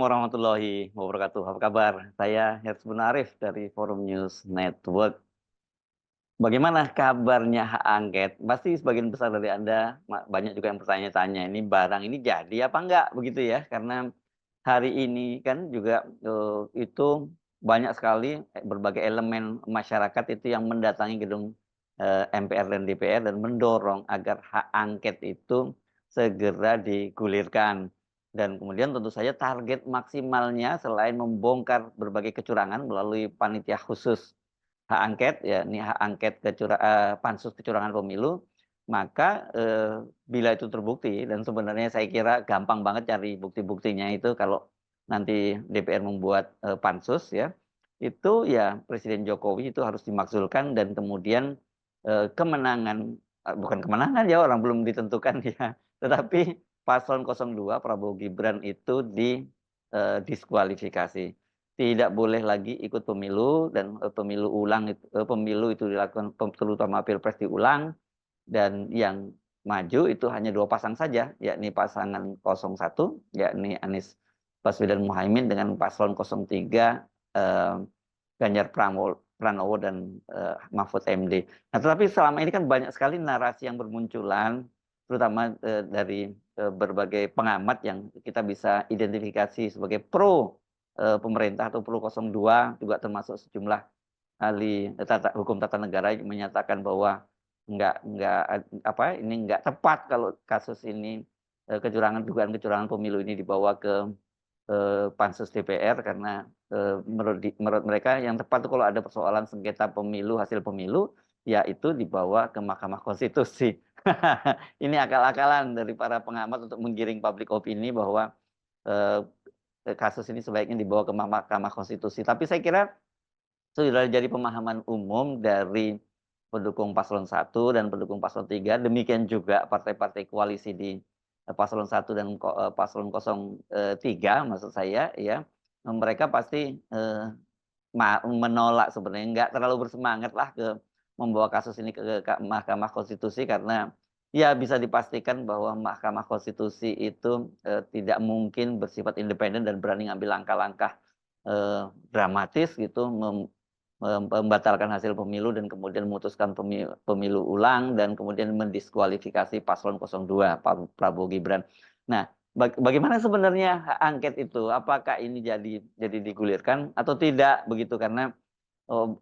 warahmatullahi wabarakatuh. Apa kabar? Saya Herzbun Arif dari Forum News Network. Bagaimana kabarnya hak angket? Pasti sebagian besar dari Anda banyak juga yang bertanya-tanya, ini barang ini jadi apa enggak begitu ya? Karena hari ini kan juga itu banyak sekali berbagai elemen masyarakat itu yang mendatangi gedung MPR dan DPR dan mendorong agar hak angket itu segera digulirkan. Dan kemudian tentu saja target maksimalnya selain membongkar berbagai kecurangan melalui panitia khusus hak angket, ya ini hak angket pansus kecurangan pemilu, maka bila itu terbukti dan sebenarnya saya kira gampang banget cari bukti-buktinya itu kalau nanti DPR membuat pansus ya, itu ya Presiden Jokowi itu harus dimakzulkan dan kemudian kemenangan bukan kemenangan ya orang belum ditentukan ya, tetapi paslon 02 Prabowo Gibran itu diskualifikasi. Tidak boleh lagi ikut pemilu dan pemilu itu dilakukan terutama pilpres diulang dan yang maju itu hanya 2 pasang saja, yakni pasangan 01, yakni Anies Baswedan Muhaimin dengan paslon 03, Ganjar Pranowo dan Mahfud MD. Nah, tetapi selama ini kan banyak sekali narasi yang bermunculan, terutama dari berbagai pengamat yang kita bisa identifikasi sebagai pro pemerintah atau pro 02, juga termasuk sejumlah ahli hukum tata negara yang menyatakan bahwa enggak ini enggak tepat kalau kasus ini dugaan kecurangan pemilu ini dibawa ke pansus DPR karena menurut mereka yang tepat itu kalau ada persoalan sengketa pemilu, hasil pemilu, ya itu dibawa ke Mahkamah Konstitusi. Ini akal-akalan dari para pengamat untuk menggiring public opini bahwa eh, kasus ini sebaiknya dibawa ke Mahkamah Konstitusi. Tapi saya kira sudah jadi pemahaman umum dari pendukung paslon 1 dan pendukung paslon 3, demikian juga partai-partai koalisi di paslon 1 dan paslon 03 maksud saya ya. Mereka pasti menolak sebenarnya, nggak terlalu bersemangat lah ke membawa kasus ini ke Mahkamah Konstitusi karena ya bisa dipastikan bahwa Mahkamah Konstitusi itu tidak mungkin bersifat independen dan berani ngambil langkah-langkah dramatis gitu membatalkan hasil pemilu dan kemudian memutuskan pemilu ulang dan kemudian mendiskualifikasi paslon 02 Prabowo Gibran. Nah, bagaimana sebenarnya hak angket itu? Apakah ini jadi digulirkan atau tidak begitu? Karena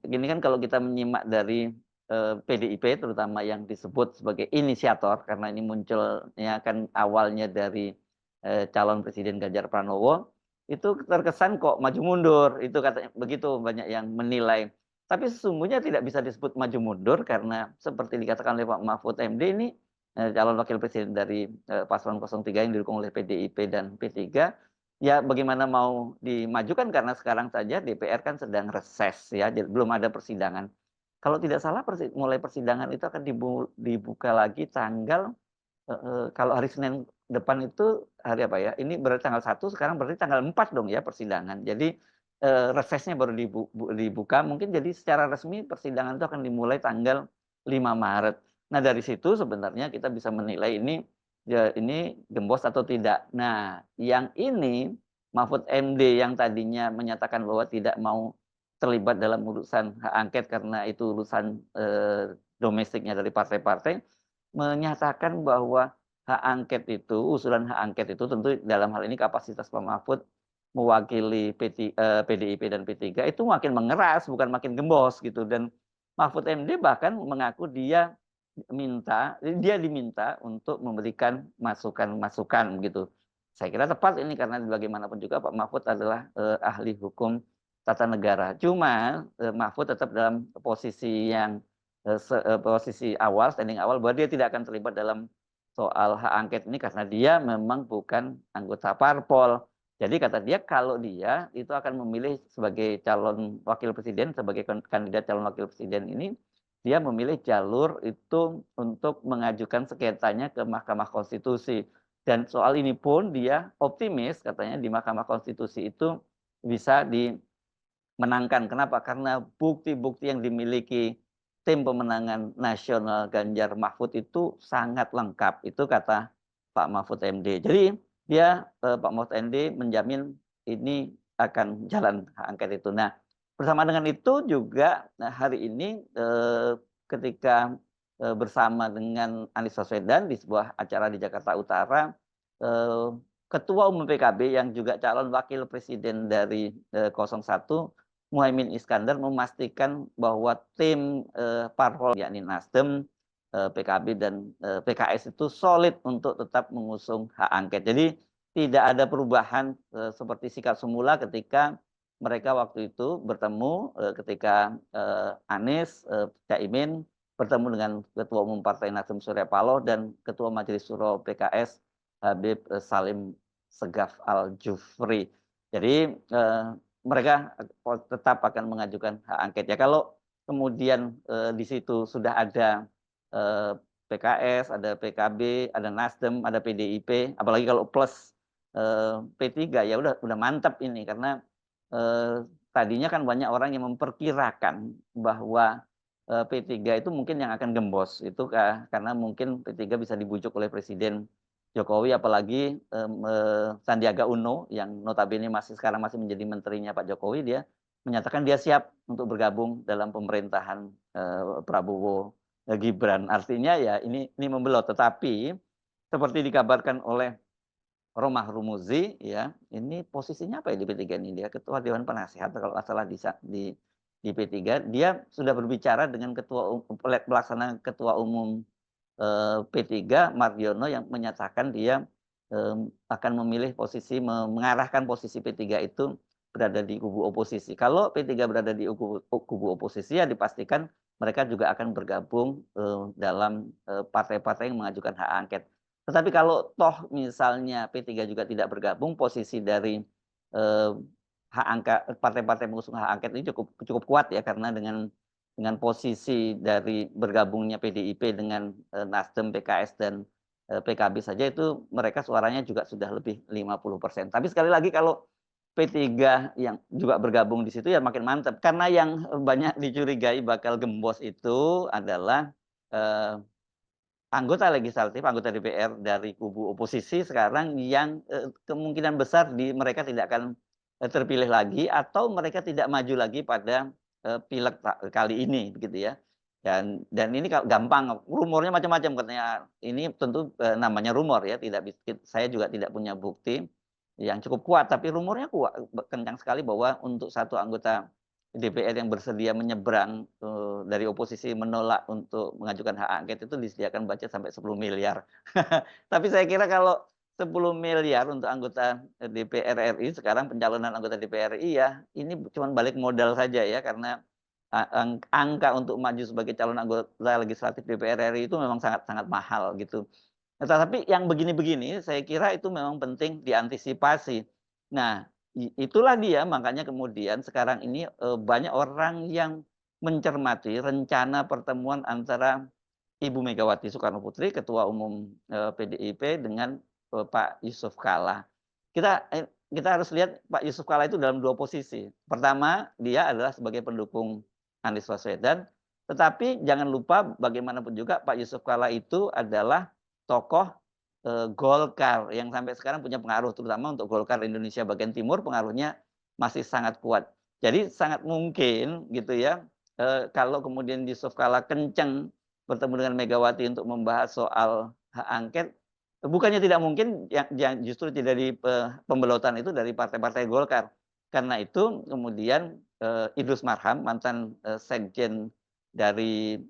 ini kan kalau kita menyimak dari PDIP terutama yang disebut sebagai inisiator karena ini munculnya kan awalnya dari calon Presiden Ganjar Pranowo, itu terkesan kok maju mundur, itu katanya begitu banyak yang menilai. Tapi sesungguhnya tidak bisa disebut maju mundur karena seperti dikatakan oleh Pak Mahfud MD ini calon wakil presiden dari paslon 03 yang didukung oleh PDIP dan P3, ya bagaimana mau dimajukan karena sekarang saja DPR kan sedang reses ya, jadi belum ada persidangan. Kalau tidak salah mulai persidangan itu akan dibuka lagi tanggal kalau hari Senin depan itu hari apa ya? Ini berarti tanggal 1, sekarang berarti tanggal 4 dong ya persidangan. Jadi resesnya baru dibuka, mungkin jadi secara resmi persidangan itu akan dimulai tanggal 5 Maret. Nah, dari situ sebenarnya kita bisa menilai ini ya ini gembos atau tidak. Nah, yang ini Mahfud MD yang tadinya menyatakan bahwa tidak mau terlibat dalam urusan hak angket karena itu urusan domestiknya dari partai-partai, menyatakan bahwa hak angket itu, usulan hak angket itu tentu dalam hal ini kapasitas Pak Mahfud mewakili PDIP dan P3 itu makin mengeras bukan makin gembos gitu, dan Mahfud MD bahkan mengaku dia diminta untuk memberikan masukan-masukan gitu. Saya kira tepat ini karena bagaimanapun juga Pak Mahfud adalah ahli hukum tata negara. Cuma Mahfud tetap dalam posisi yang posisi awal, standing awal bahwa dia tidak akan terlibat dalam soal hak angket ini karena dia memang bukan anggota parpol. Jadi kata dia kalau dia itu akan memilih sebagai calon wakil presiden, sebagai kandidat calon wakil presiden ini, dia memilih jalur itu untuk mengajukan sengketanya ke Mahkamah Konstitusi. Dan soal ini pun dia optimis katanya di Mahkamah Konstitusi itu bisa dimenangkan. Kenapa? Karena bukti-bukti yang dimiliki tim pemenangan nasional Ganjar Mahfud itu sangat lengkap. Itu kata Pak Mahfud MD. Jadi dia Pak Mahfud MD menjamin ini akan jalan hak angket itu. Nah, bersama dengan itu juga, nah hari ini, ketika, bersama dengan Anies Baswedan di sebuah acara di Jakarta Utara, eee, Ketua Umum PKB yang juga calon wakil presiden dari, 01, Muhaimin Iskandar memastikan bahwa tim, parpol yakni Nasdem, PKB dan, PKS itu solid untuk tetap mengusung hak angket. Jadi tidak ada perubahan, seperti sikap semula ketika mereka waktu itu bertemu, ketika, Anies, Caimin bertemu dengan Ketua Umum Partai Nasdem Surya Paloh dan Ketua Majelis Syuro PKS Habib, Salim Segaf Al-Jufri. Jadi, mereka, tetap akan mengajukan hak angket. Ya kalau kemudian, di situ sudah ada, PKS, ada PKB, ada Nasdem, ada PDIP, apalagi kalau plus, P3 ya udah mantap ini karena, tadinya kan banyak orang yang memperkirakan bahwa, P3 itu mungkin yang akan gembos, itu karena mungkin P3 bisa dibujuk oleh Presiden Jokowi apalagi, Sandiaga Uno yang notabene sekarang masih menjadi menterinya Pak Jokowi, dia menyatakan dia siap untuk bergabung dalam pemerintahan, Prabowo, Gibran. Artinya ya ini membelot, tetapi seperti dikabarkan oleh Romah Hurmuzi ya, ini posisinya apa ya di P3 ini, dia Ketua Dewan Penasehat kalau nggak salah di P3, dia sudah berbicara dengan pelaksana Ketua Umum, P3 Mardiono yang menyatakan dia, akan memilih posisi mengarahkan posisi P3 itu berada di kubu oposisi. Kalau P3 berada di kubu oposisi ya dipastikan mereka juga akan bergabung, dalam, partai-partai yang mengajukan hak angket. Tetapi kalau toh misalnya P3 juga tidak bergabung, posisi dari, eee, partai-partai pengusung hak angket ini cukup cukup kuat ya karena dengan posisi dari bergabungnya PDIP dengan, Nasdem, PKS, dan, PKB saja itu mereka suaranya juga sudah lebih 50%. Tapi sekali lagi kalau P3 yang juga bergabung di situ ya makin mantap, karena yang banyak dicurigai bakal gembos itu adalah, eee, anggota legislatif, anggota DPR dari kubu oposisi sekarang yang, kemungkinan besar mereka tidak akan, terpilih lagi atau mereka tidak maju lagi pada, pileg kali ini begitu ya. Dan ini gampang, rumornya macam-macam katanya, ini tentu, namanya rumor ya, saya juga tidak punya bukti yang cukup kuat, tapi rumornya kencang sekali bahwa untuk satu anggota DPR yang bersedia menyeberang, dari oposisi menolak untuk mengajukan hak angket itu disediakan budget sampai 10 miliar. Tapi saya kira kalau 10 miliar untuk anggota, DPR RI sekarang pencalonan anggota DPR RI ya ini cuman balik modal saja ya karena angka untuk maju sebagai calon anggota legislatif DPR RI itu memang sangat sangat mahal gitu. Nah, tapi yang begini-begini saya kira itu memang penting diantisipasi. Nah, itulah dia makanya kemudian sekarang ini, banyak orang yang mencermati rencana pertemuan antara Ibu Megawati Soekarno Putri, Ketua Umum, PDIP dengan, Pak Yusuf Kalla. Kita harus lihat Pak Yusuf Kalla itu dalam 2 posisi. Pertama, dia adalah sebagai pendukung Anies Baswedan, tetapi jangan lupa bagaimanapun juga Pak Yusuf Kalla itu adalah tokoh, Golkar yang sampai sekarang punya pengaruh, terutama untuk Golkar Indonesia bagian timur pengaruhnya masih sangat kuat. Jadi sangat mungkin gitu ya, kalau kemudian Yusuf Kalla kenceng bertemu dengan Megawati untuk membahas soal hak angket, bukannya tidak mungkin yang justru dari pembelotan itu dari partai-partai Golkar. Karena itu kemudian, Idrus Marham mantan, sekjen dari,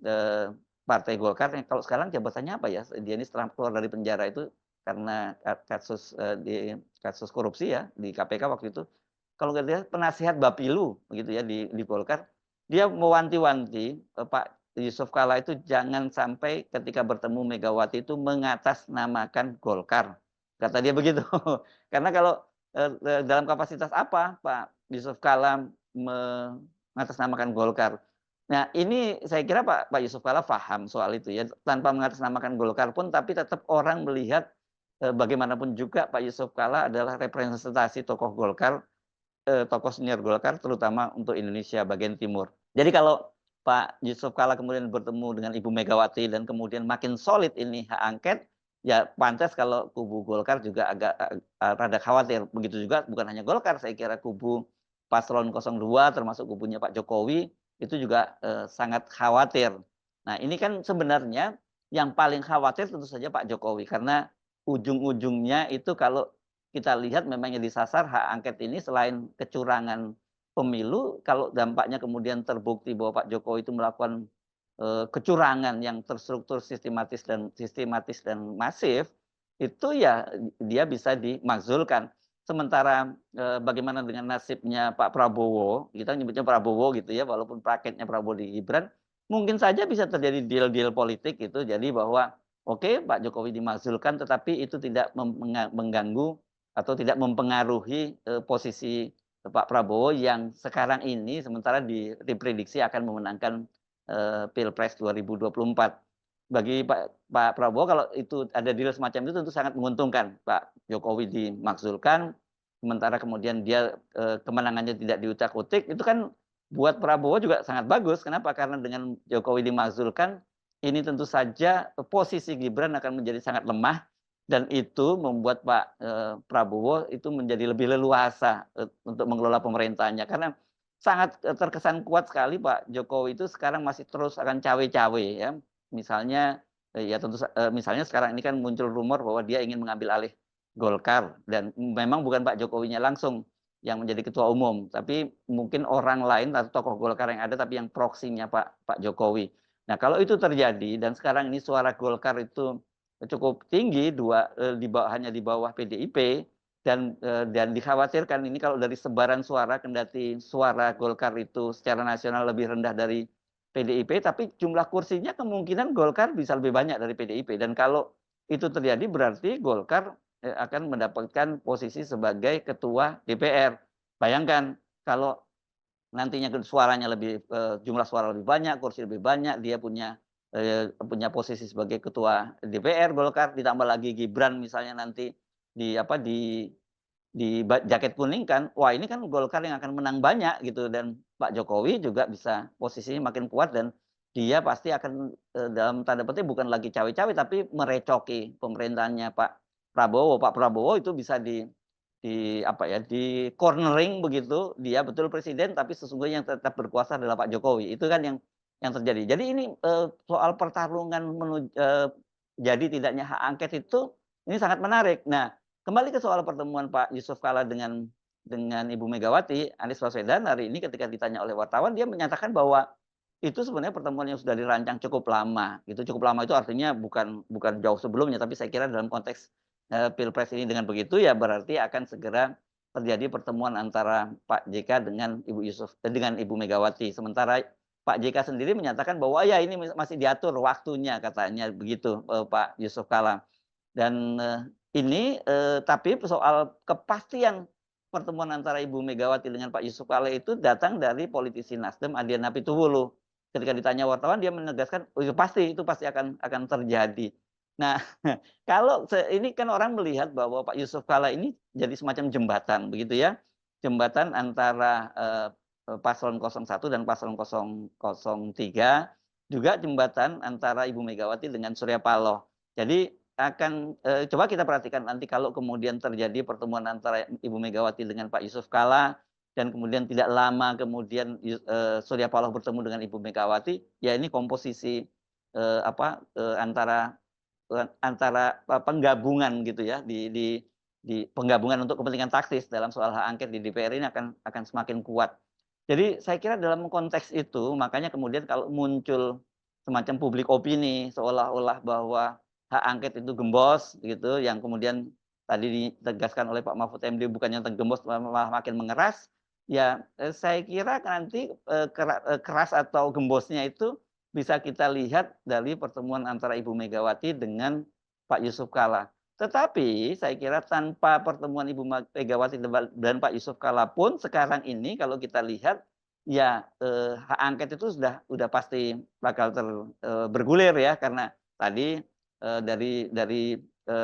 Partai Golkar yang kalau sekarang jabatannya apa ya? Dia ini setelah keluar dari penjara itu karena kasus korupsi ya di KPK waktu itu. Kalau nggak dia penasihat Bapilu begitu ya di Golkar. Dia mewanti-wanti, Pak Yusuf Kalla itu jangan sampai ketika bertemu Megawati itu mengatasnamakan Golkar. Kata dia begitu. Karena kalau, dalam kapasitas apa Pak Yusuf Kalla mengatasnamakan Golkar? Nah, ini saya kira Pak Yusuf Kalla paham soal itu ya, tanpa mengatasnamakan Golkar pun, tapi tetap orang melihat, bagaimanapun juga Pak Yusuf Kalla adalah representasi tokoh Golkar, tokoh senior Golkar, terutama untuk Indonesia bagian timur. Jadi kalau Pak Yusuf Kalla kemudian bertemu dengan Ibu Megawati dan kemudian makin solid ini hak angket, ya pantas kalau kubu Golkar juga agak rada khawatir. Begitu juga bukan hanya Golkar, saya kira kubu paslon 02 termasuk kubunya Pak Jokowi itu juga, sangat khawatir. Nah, ini kan sebenarnya yang paling khawatir tentu saja Pak Jokowi, karena ujung-ujungnya itu kalau kita lihat memang yang disasar hak angket ini selain kecurangan pemilu, kalau dampaknya kemudian terbukti bahwa Pak Jokowi itu melakukan kecurangan yang terstruktur, sistematis dan masif, itu ya dia bisa dimakzulkan. Sementara, bagaimana dengan nasibnya Pak Prabowo, kita nyebutnya Prabowo gitu ya, walaupun praketnya Prabowo di Gibran, mungkin saja bisa terjadi deal-deal politik gitu. Jadi bahwa, oke Pak Jokowi dimakzulkan, tetapi itu tidak mengganggu atau tidak mempengaruhi, posisi Pak Prabowo yang sekarang ini sementara diprediksi akan memenangkan Pilpres 2024. Bagi Pak Prabowo kalau itu ada deal semacam itu tentu sangat menguntungkan. Pak Jokowi dimakzulkan, sementara kemudian dia, kemenangannya tidak diutak-utik, itu kan buat Prabowo juga sangat bagus. Kenapa? Karena dengan Jokowi dimakzulkan, ini tentu saja posisi Gibran akan menjadi sangat lemah dan itu membuat Pak, Prabowo itu menjadi lebih leluasa, untuk mengelola pemerintahannya. Karena sangat, terkesan kuat sekali Pak Jokowi itu sekarang masih terus akan cawe-cawe ya. Misalnya, ya tentu misalnya sekarang ini kan muncul rumor bahwa dia ingin mengambil alih Golkar dan memang bukan Pak Jokowinya langsung yang menjadi ketua umum, tapi mungkin orang lain atau tokoh Golkar yang ada tapi yang proksinya Pak Jokowi. Nah, kalau itu terjadi dan sekarang ini suara Golkar itu cukup tinggi, hanya di bawah PDIP, dan dikhawatirkan ini kalau dari sebaran suara kendati suara Golkar itu secara nasional lebih rendah dari PDIP, tapi jumlah kursinya kemungkinan Golkar bisa lebih banyak dari PDIP dan kalau itu terjadi berarti Golkar, akan mendapatkan posisi sebagai ketua DPR. Bayangkan kalau nantinya suaranya lebih, jumlah suara lebih banyak, kursi lebih banyak, dia punya posisi sebagai ketua DPR Golkar, ditambah lagi Gibran misalnya nanti di apa, jaket kuning kan, wah ini kan Golkar yang akan menang banyak gitu dan Pak Jokowi juga bisa posisinya makin kuat dan dia pasti akan, dalam tanda petik bukan lagi cawe-cawe tapi merecoki pemerintahannya Pak Prabowo. Pak Prabowo itu bisa di apa ya, di cornering begitu, dia betul presiden tapi sesungguhnya yang tetap berkuasa adalah Pak Jokowi. Itu kan yang terjadi. Jadi ini, soal pertarungan jadi tidaknya hak angket itu, ini sangat menarik. Nah, kembali ke soal pertemuan Pak Yusuf Kalla dengan Ibu Megawati, Anies Baswedan hari ini ketika ditanya oleh wartawan, dia menyatakan bahwa itu sebenarnya pertemuan yang sudah dirancang cukup lama, gitu. Cukup lama itu artinya bukan bukan jauh sebelumnya, tapi saya kira dalam konteks, Pilpres ini dengan begitu ya berarti akan segera terjadi pertemuan antara Pak JK dengan Ibu Megawati. Sementara Pak JK sendiri menyatakan bahwa ya ini masih diatur waktunya katanya begitu, Pak Yusuf Kalla. Dan, ini, tapi soal kepastian pertemuan antara Ibu Megawati dengan Pak Yusuf Kalla itu datang dari politisi Nasdem Adian Apitupulu. Ketika ditanya wartawan dia menegaskan, "Oh, itu pasti akan terjadi." Nah, kalau ini kan orang melihat bahwa Pak Yusuf Kalla ini jadi semacam jembatan begitu ya, jembatan antara, paslon 01 dan paslon 003, juga jembatan antara Ibu Megawati dengan Surya Paloh. Jadi coba kita perhatikan nanti kalau kemudian terjadi pertemuan antara Ibu Megawati dengan Pak Yusuf Kalla dan kemudian tidak lama kemudian Surya Paloh bertemu dengan Ibu Megawati, ya ini komposisi, antara penggabungan gitu ya di penggabungan untuk kepentingan taktis dalam soal hak angket di DPR ini akan semakin kuat. Jadi saya kira dalam konteks itu makanya kemudian kalau muncul semacam publik opini seolah-olah bahwa hak angket itu gembos gitu, yang kemudian tadi ditegaskan oleh Pak Mahfud MD bukannya gembos malah makin mengeras, ya, saya kira nanti, keras atau gembosnya itu bisa kita lihat dari pertemuan antara Ibu Megawati dengan Pak Yusuf Kalla. Tetapi saya kira tanpa pertemuan Ibu Megawati dan Pak Yusuf Kalla pun sekarang ini kalau kita lihat, ya, hak angket itu sudah pasti bakal bergulir ya karena tadi, dari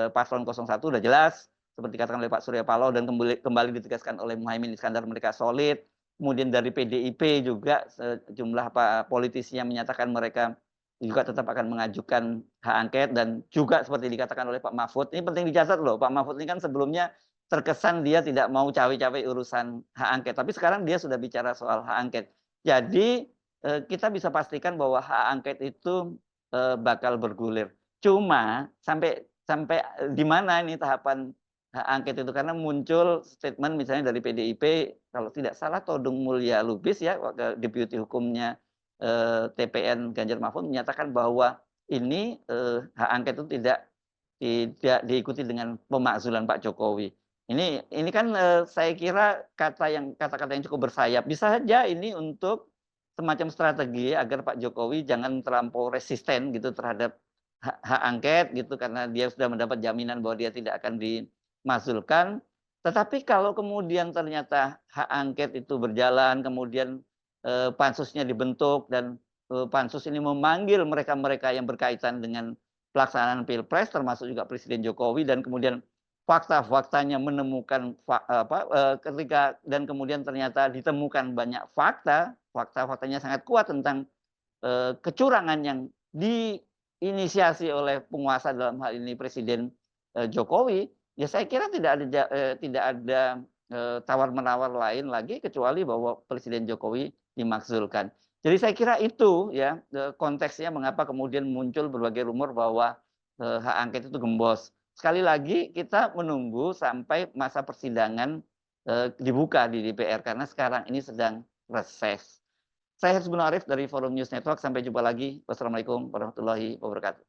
paslon 01 udah jelas, seperti dikatakan oleh Pak Surya Paloh dan kembali ditegaskan oleh Muhaimin Iskandar mereka solid. Kemudian dari PDIP juga sejumlah politisi yang menyatakan mereka juga tetap akan mengajukan hak angket dan juga seperti dikatakan oleh Pak Mahfud, ini penting dicatat loh, Pak Mahfud ini kan sebelumnya terkesan dia tidak mau cawe-cawe urusan hak angket, tapi sekarang dia sudah bicara soal hak angket. Jadi, kita bisa pastikan bahwa hak angket itu, bakal bergulir. Cuma sampai sampai, di mana ini tahapan hak angket itu, karena muncul statement misalnya dari PDIP, kalau tidak salah Todung Mulya Lubis ya, deputi hukumnya TPN Ganjar Mahfud menyatakan bahwa ini, hak angket itu tidak diikuti dengan pemakzulan Pak Jokowi. Ini kan, saya kira kata-kata yang cukup bersayap. Bisa saja ini untuk semacam strategi agar Pak Jokowi jangan terlampau resisten gitu terhadap hak angket gitu, karena dia sudah mendapat jaminan bahwa dia tidak akan dimakzulkan. Tetapi kalau kemudian ternyata hak angket itu berjalan, kemudian pansusnya dibentuk dan, pansus ini memanggil mereka-mereka yang berkaitan dengan pelaksanaan pilpres termasuk juga Presiden Jokowi dan kemudian fakta-faktanya menemukan ketika dan kemudian ternyata ditemukan banyak fakta-faktanya sangat kuat tentang, kecurangan yang diinisiasi oleh penguasa dalam hal ini Presiden, Jokowi, ya saya kira tidak ada, tawar-menawar lain lagi kecuali bahwa Presiden Jokowi dimakzulkan. Jadi saya kira itu ya, konteksnya mengapa kemudian muncul berbagai rumor bahwa, hak angket itu gembos. Sekali lagi kita menunggu sampai masa persidangan, dibuka di DPR karena sekarang ini sedang reses. Saya Hersbun Arif dari Forum News Network, sampai jumpa lagi. Wassalamualaikum warahmatullahi wabarakatuh.